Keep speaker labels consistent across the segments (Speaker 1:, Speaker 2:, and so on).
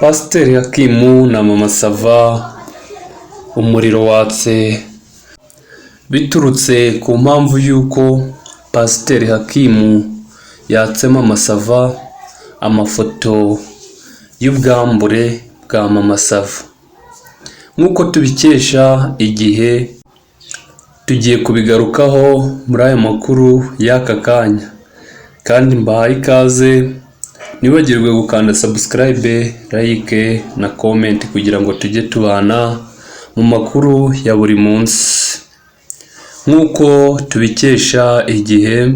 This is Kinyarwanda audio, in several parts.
Speaker 1: Pasiteri Hakimu na Mama Sava, umuriro watse biturutse ku mpamvu y'uko Pasiteri Hakimu yatse Mama Sava amafoto y'ubwambure bwa Mama Sava. Nk'uko tubikesha Igihe, tugiye kubigarukaho muri aya makuru y'aka kanya, kandi mbahaye ikaze. Nibagirwe gukanda subscribe, like na comment kugira ngo tujye tubana mu makuru ya buri munsi. Nk'uko tubikesha Igihe,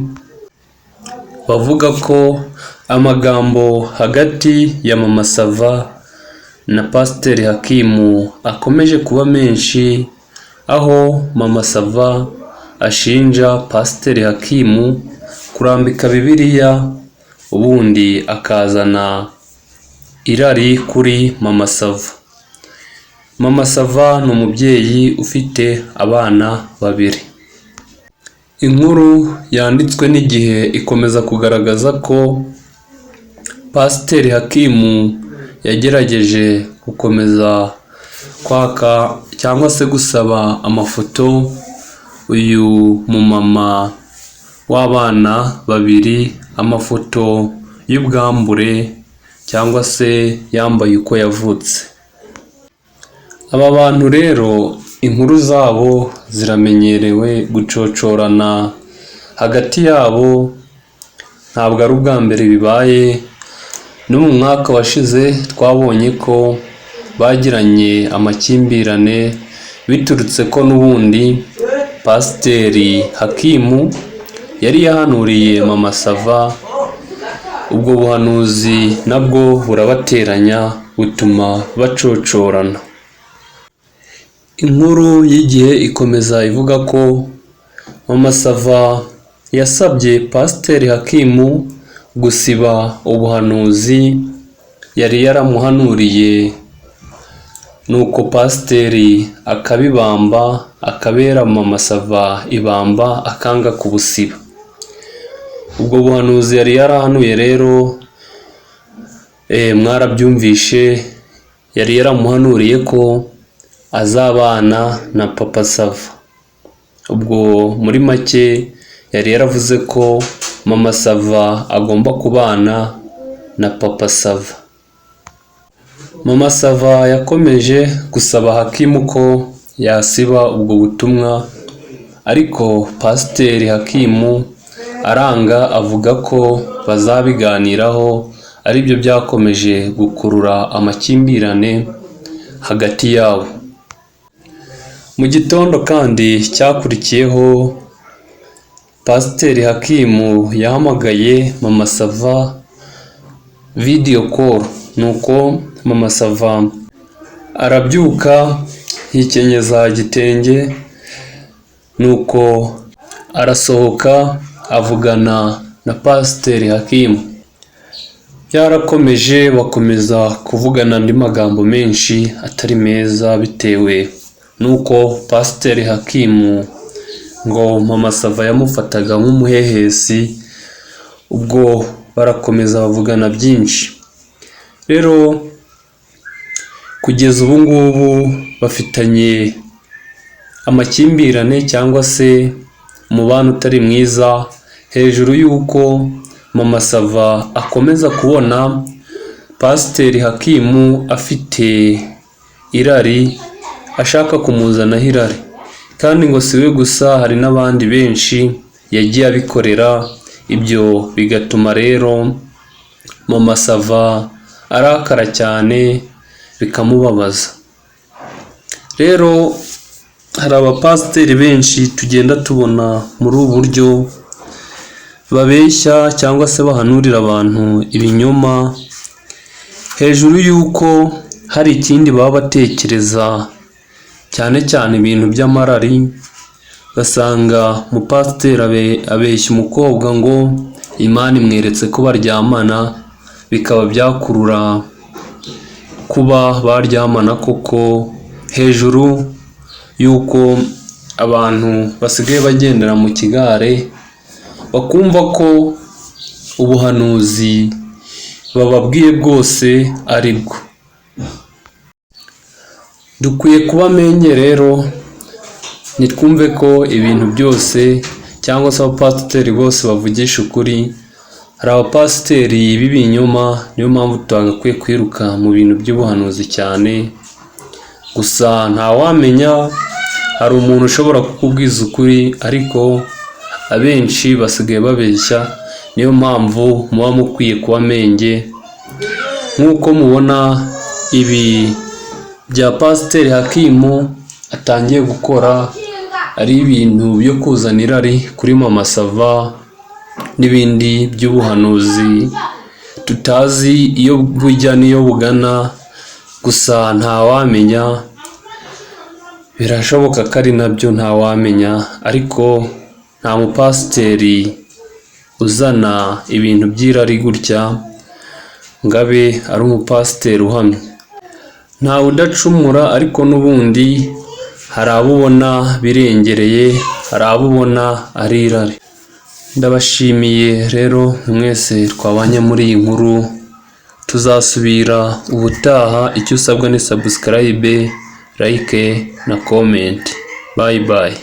Speaker 1: bavuga ko amagambo hagati ya Mama Sava na Pasiteri Hakimu akomeje kuba menshi, aho Mama Sava ashinja Pasiteri Hakimu kurambika Bibiliya ubundi akazana irari kuri Mama Sava. Mama Sava ni umubyeyi ufite abana babiri. Inkuru yanditswe n'Igihe ikomeza kugaragaza ko Pasiteri Hakimu yagerageje gukomeza kwaka cyangwa se gusaba amafoto uyu mumama w'abana babiri, amafoto y'ubwambure cyangwa se yambaye uko yavutse. Aba bantu rero inkuru zabo ziramenyerewe gucocorana hagati yabo, ntabwo ari ubwa mbere bibaye. No mu mwaka washize twabonye ko bagiranye amakimbirane biturutse ko n'ubundi Pasiteri Hakimu yari yahanuriye Mama Sava. Ubwo buhanuzi nabwo burabateranya butuma bacocorana. Inkuru y'Igihe ikomeza ivuga ko Mama Sava yasabye Pasiteri Hakimu gusiba ubuhanuzi yari yaramuhanuriye, nuko Pasiteri akabibamba, akabera Mama Sava ibamba, akanga kubusiba. Ubwo buhanuzi yari yarahanuye rero mwarabyumvishe, yari yaramuhanuriye ko azabana na Papa Sava. Ubwo muri make yari yaravuze ko Mama Sava agomba kubana na Papa Sava. Mama Sava yakomeje gusaba Hakimu ko yasiba ubwo butumwa, ariko Pasiteri Hakimu aranga, avuga ko bazabiganiraho, aribyo byakomeje gukurura amakimbirane hagati yabo. Mu gitondo kandi cyakurikiyeho, Pasiteri Hakimu yahamagaye Mama Sava video call, nuko Mama Sava arabyuka yikenyeza igitenge, nuko arasohoka avugana na Pasiteri Hakimu. Byarakomeje, bakomeza kuvugana andi magambo menshi atari meza, bitewe nuko Pasiteri Hakimu ngo Mama Sava yamufataga nk'umuhehesi. Ubwo barakomeza bavugana byinshi. Rero kugeza ubu ngubu bafitanye amakimbirane cyangwa se umubano utari mwiza, hejuru y'uko Mama Sava akomeza kubona Pasiteri Hakimu afite irari, ashaka kumuzanaho irari. Kandi ngo siwe gusa, hari n'abandi benshi yagiye abikorera. Ibyo bigatuma rero Mama Sava arakara cyane, bikamubabaza. Rero hari abapasiteri benshi tugenda tubona muri ubu buryo babeshya cyangwa se bahanurira abantu ibinyoma, hejuru y'uko hari ikindi baba batekereza, cyane cyane ibintu by'amarari. Ugasanga umupasiteri abeshya umukobwa ngo Imana imweretse ko baryamana, bikaba byakurura kuba baryamana koko, hejuru y'uko abantu basigaye bagendera mu kigare, bakumva ko ubuhanuzi bababwiye bwose ari bwo. Dukwiye kuba menge rero, nitwumve ko ibintu byose cyangwa se abapasiteri bose bavugisha ukuri. Hari abapasiteri b'ibinyoma, niyo mpamvu tutagakwiye kwiruka mu bintu by'ubuhanuzi cyane. Gusa ntawamenya, hari umuntu ushobora kukubwiza ukuri ariko abenshi basigaye babeshya. Niyo mpamvu muba mukwiye kuba menge. Nk'uko mubona ibi bya Pasiteri Hakimu atangiye gukora, ari ibintu byo kuzana irari kuri Mama Sava n'ibindi by'ubuhanuzi tutazi iyo bujya n'iyo bugana. Gusa ntawamenya, birashoboka ko ari nabyo, ntawamenya. Ariko nta mupasiteri uzana ibintu by'irari gutya ngo abe ari umupasiteri uhamye. Ntawe udacumura, ariko n'ubundi hari abo ubona birengereye, hari abo ubona ari irari. Ndabashimiye rero mwese twabanye muri iyi nkuru. Tuzasubira ubutaha. Icyo usabwa ni subscribe, like na comment. Bye bye.